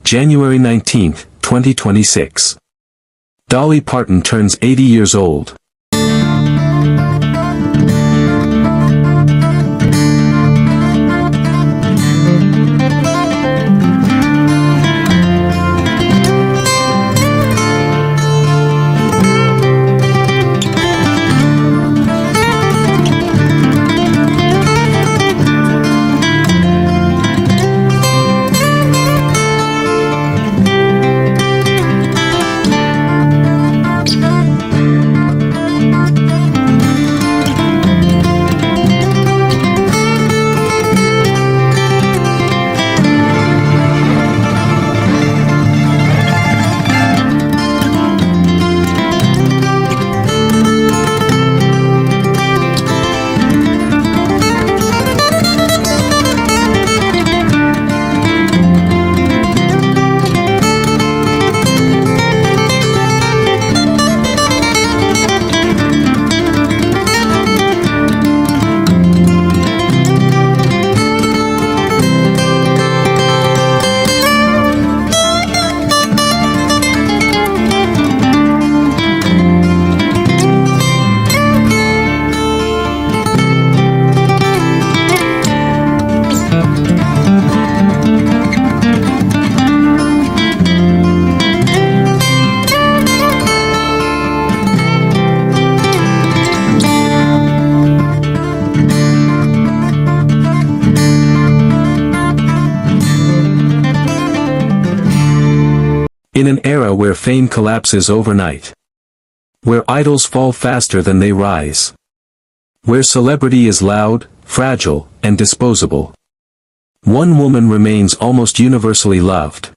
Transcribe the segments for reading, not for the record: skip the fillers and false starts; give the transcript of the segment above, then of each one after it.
January 19, 2026. Dolly Parton turns 80 years old. In an era where fame collapses overnight, where idols fall faster than they rise, where celebrity is loud, fragile, and disposable, one woman remains almost universally loved.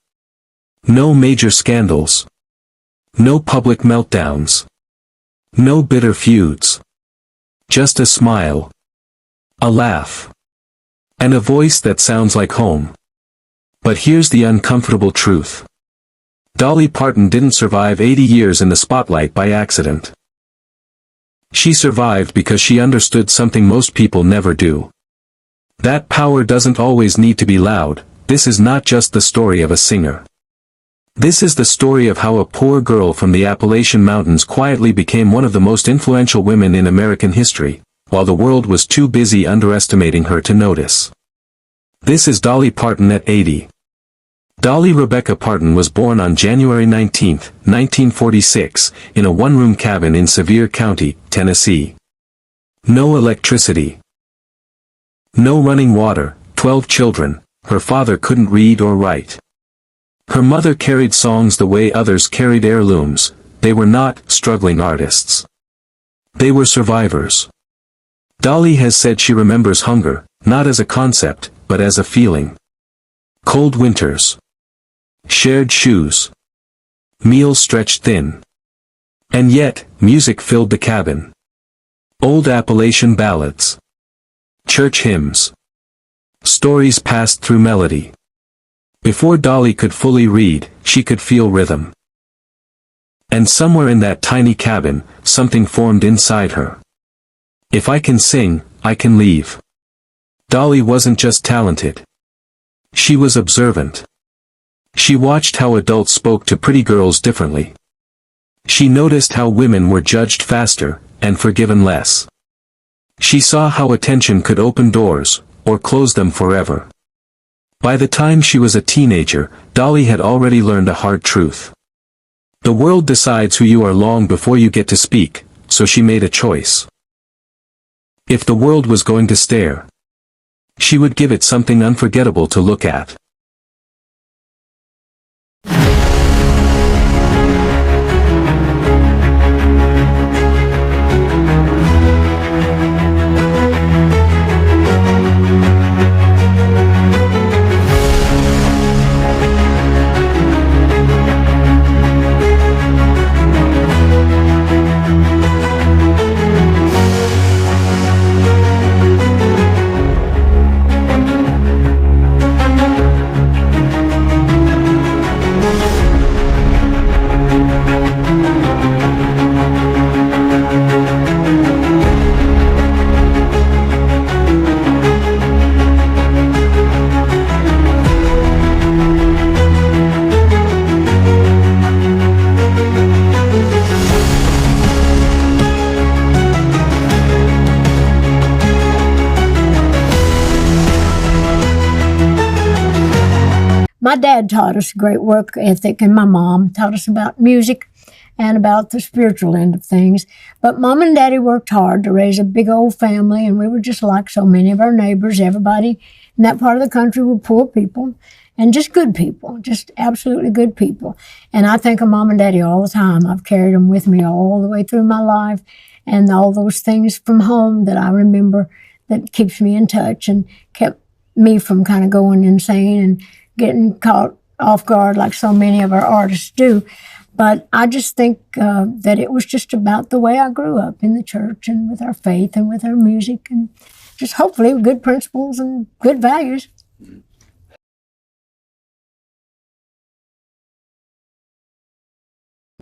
No major scandals, no public meltdowns, no bitter feuds, just a smile, a laugh, and a voice that sounds like home. But here's the uncomfortable truth. Dolly Parton didn't survive 80 years in the spotlight by accident. She survived because she understood something most people never do. That power doesn't always need to be loud. This is not just the story of a singer. This is the story of how a poor girl from the Appalachian Mountains quietly became one of the most influential women in American history, while the world was too busy underestimating her to notice. This is Dolly Parton at 80. Dolly Rebecca Parton was born on January 19, 1946, in a one-room cabin in Sevier County, Tennessee. No electricity. No running water, 12 children, her father couldn't read or write. Her mother carried songs the way others carried heirlooms. They were not struggling artists. They were survivors. Dolly has said she remembers hunger, not as a concept, but as a feeling. Cold winters. Shared shoes. Meals stretched thin. And yet, music filled the cabin. Old Appalachian ballads. Church hymns. Stories passed through melody. Before Dolly could fully read, she could feel rhythm. And somewhere in that tiny cabin, something formed inside her. If I can sing, I can leave. Dolly wasn't just talented. She was observant. She watched how adults spoke to pretty girls differently. She noticed how women were judged faster, and forgiven less. She saw how attention could open doors, or close them forever. By the time she was a teenager, Dolly had already learned a hard truth. The world decides who you are long before you get to speak, so she made a choice. If the world was going to stare, she would give it something unforgettable to look at. my dad taught us great work ethic, and my mom taught us about music and about the spiritual end of things. But Mom and Daddy worked hard to raise a big old family, and we were just like so many of our neighbors. Everybody in that part of the country were poor people and just good people, just absolutely good people. And I think of Mom and Daddy all the time. I've carried them with me all the way through my life, and all those things from home that I remember that keeps me in touch and kept me from kind of going insane and getting caught off guard like so many of our artists do. But I just think that it was just about the way I grew up in the church and with our faith and with our music and just hopefully with good principles and good values.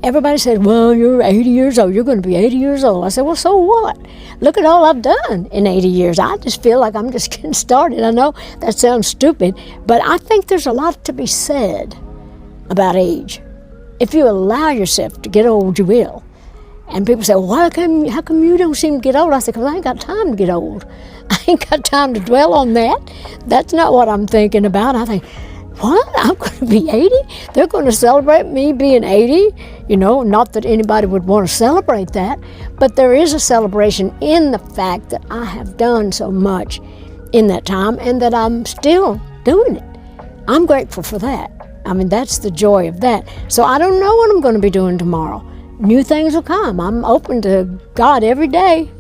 Everybody said, well, you're 80 years old. You're going to be 80 years old. I said, well, so what? Look at all I've done in 80 years. I just feel like I'm just getting started. I know that sounds stupid, but I think there's a lot to be said about age. If you allow yourself to get old, you will. And people say, well, how come you don't seem to get old? I said, because I ain't got time to get old. I ain't got time to dwell on that. That's not what I'm thinking about. I think, what? I'm going to be 80? They're going to celebrate me being 80? You know, not that anybody would want to celebrate that, but there is a celebration in the fact that I have done so much in that time and that I'm still doing it. I'm grateful for that. I mean, that's the joy of that. So I don't know what I'm going to be doing tomorrow. New things will come. I'm open to God every day.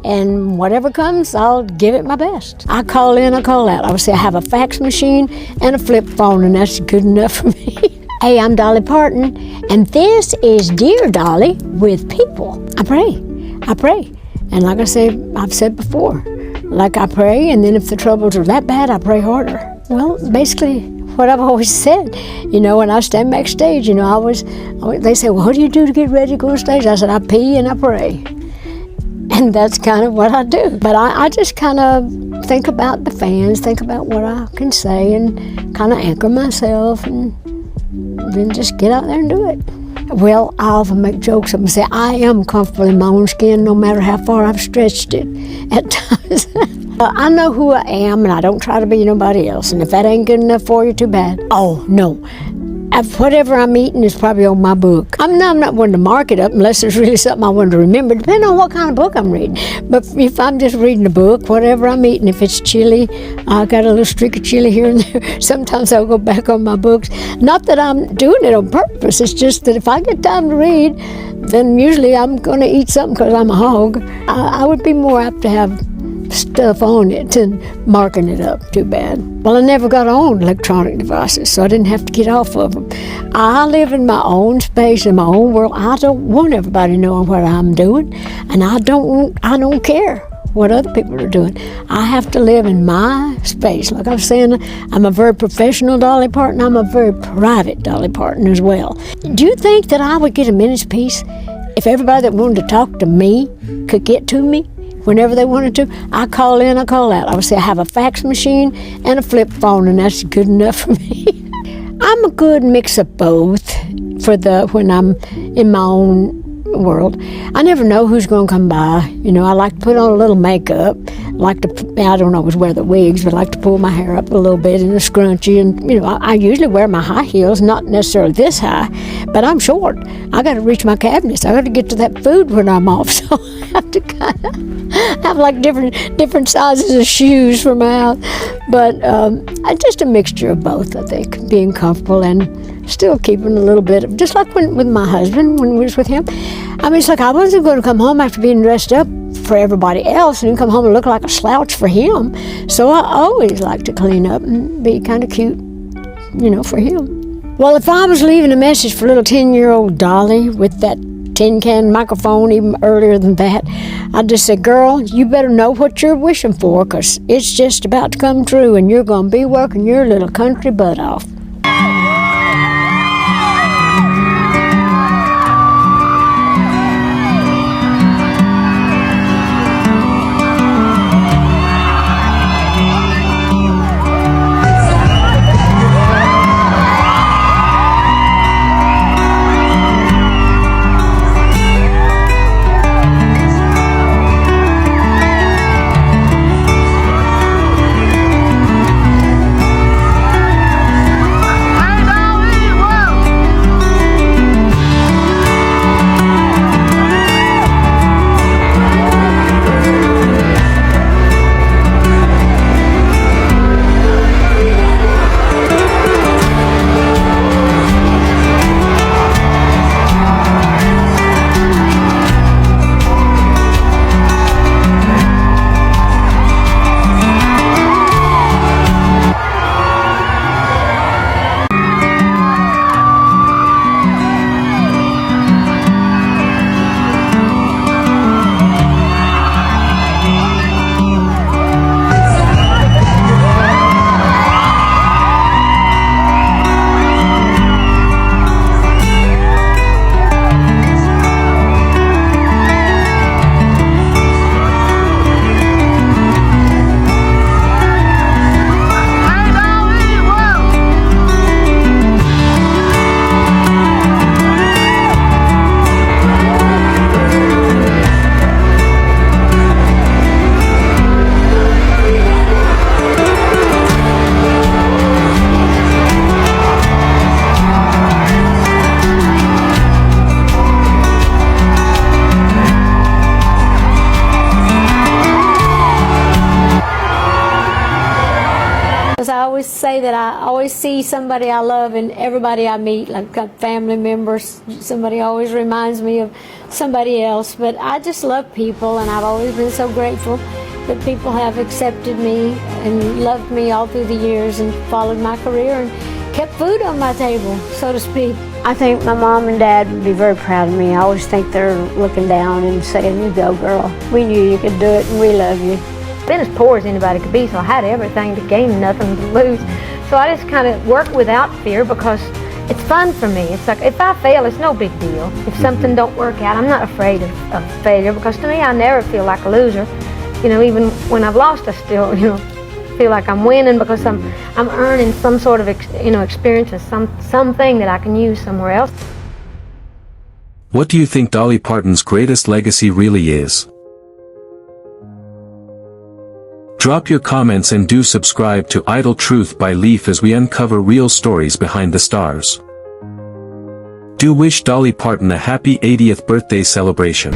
And whatever comes, I'll give it my best. I call in, I call out. I would say I have a fax machine and a flip phone, and that's good enough for me. Hey, I'm Dolly Parton, and this is Dear Dolly with People. I pray. And like I say, I've said before, like I pray, and then if the troubles are that bad, I pray harder. Well, basically, what I've always said, you know, when I stand backstage, you know, they say, well, what do you do to get ready to go on stage? I said, I pee and I pray. And that's kind of what I do. But I just kind of think about the fans, think about what I can say, and kind of anchor myself, and then just get out there and do it. Well, I often make jokes and say, I am comfortable in my own skin no matter how far I've stretched it at times. I know who I am, and I don't try to be nobody else. And if that ain't good enough for you, too bad. Oh, no. Whatever I'm eating is probably on my book. I'm not one to mark it up unless there's really something I want to remember, depending on what kind of book I'm reading. But if I'm just reading a book, whatever I'm eating, if it's chili, I got a little streak of chili here and there. Sometimes I'll go back on my books. Not that I'm doing it on purpose. It's just that if I get time to read, then usually I'm going to eat something because I'm a hog. I would be more apt to have stuff on it than marking it up. Too bad. Well, I never got on electronic devices, so I didn't have to get off of them. I live in my own space, in my own world. I don't want everybody knowing what I'm doing, and I don't care what other people are doing. I have to live in my space. Like I was saying, I'm a very professional Dolly Parton. I'm a very private Dolly Parton as well. Do you think that I would get a minute's peace if everybody that wanted to talk to me could get to me whenever they wanted to? I call in, I call out. I would say I have a fax machine and a flip phone, and that's good enough for me. I'm a good mix of both when I'm in my own world. I never know who's going to come by. You know, I like to put on a little makeup. I don't always wear the wigs, but I like to pull my hair up a little bit in a scrunchie. And, you know, I usually wear my high heels, not necessarily this high, but I'm short. I got to reach my cabinets. I got to get to that food when I'm off, so I have to kind of have like different sizes of shoes for my house. But just a mixture of both, I think, being comfortable and still keeping a little bit of, just like with my husband, when we was with him. I mean, it's like I wasn't going to come home after being dressed up for everybody else and come home and look like a slouch for him. So I always like to clean up and be kind of cute, you know, for him. Well, if I was leaving a message for little 10-year-old Dolly with that tin can microphone even earlier than that, I'd just say, girl, you better know what you're wishing for, because it's just about to come true and you're going to be working your little country butt off. always see somebody I love in everybody I meet, like got family members. Somebody always reminds me of somebody else. But I just love people, and I've always been so grateful that people have accepted me and loved me all through the years and followed my career and kept food on my table, so to speak. I think my mom and dad would be very proud of me. I always think they're looking down and saying, "You go, girl. We knew you could do it, and we love you." I've been as poor as anybody could be, so I had everything to gain, nothing to lose. So I just kind of work without fear because it's fun for me. It's like if I fail, it's no big deal. If something don't work out, I'm not afraid of failure, because to me, I never feel like a loser. You know, even when I've lost, I still, feel like I'm winning, because I'm earning some sort of experience or something that I can use somewhere else. What do you think Dolly Parton's greatest legacy really is? Drop your comments and do subscribe to Idol Truth by Leaf as we uncover real stories behind the stars. Do wish Dolly Parton a happy 80th birthday celebration.